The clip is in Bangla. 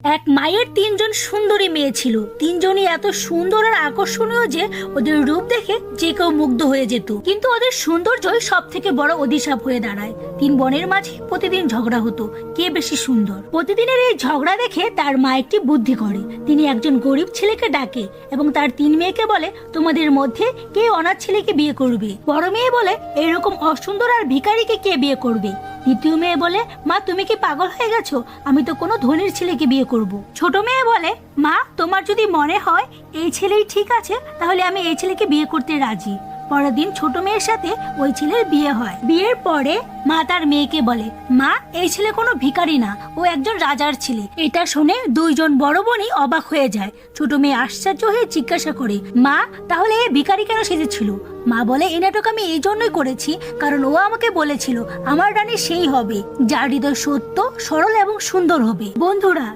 এক মায়ের তিনজন সুন্দরী মেয়ে ছিল। তিনজনই এত সুন্দর আর আকর্ষণীয় যে ওদের রূপ দেখে যে কেউ মুগ্ধ হয়ে যেত। কিন্তু ওদের সৌন্দর্যই সব থেকে বড় অভিশাপ হয়ে দাঁড়ায়। তিন বোনের মাঝে প্রতিদিন ঝগড়া হতো, কে বেশি সুন্দর। প্রতিদিনের এই ঝগড়া দেখে তার মা একটি বুদ্ধি করে। তিনি একজন গরিব ছেলেকে ডাকে এবং তার তিন মেয়েকে বলে, তোমাদের মধ্যে কে অনাথ ছেলেকে বিয়ে করবে? বড় মেয়ে বলে, এরকম অসুন্দর আর ভিখারিকে কে বিয়ে করবে? দ্বিতীয় মেয়ে বলে, মা তুমি কি পাগল হয়ে গেছো? আমি তো কোনো ধনীর ছেলেকে বিয়ে করব। ছোট মেয়ে বলে, মা তোমার যদি মনে হয় এই ছেলেই ঠিক আছে, তাহলে আমি এই ছেলেকে বিয়ে করতে রাজি। পরের দিন ছোট মেয়ের সাথে ওই ছেলের বিয়ে হয়। বিয়ের পরে মা তার মেয়েকে বলে, মা এই ছেলে কোনো ভিখারি না, ও একজন রাজার ছেলে। এটা শুনে দুইজন বড় বোনই অবাক হয়ে যায়। ছোট মেয়ে আশ্চর্য হয়ে জিজ্ঞাসা করে, মা তাহলে এই ভিখারি কেন সেজেছিল? মা বলে, এই নাটক আমি এই জন্যই করেছি কারণ ও আমাকে বলেছিল আমার রানী সেই হবে যার হৃদয় সত্য, সরল এবং সুন্দর হবে। বন্ধুরা,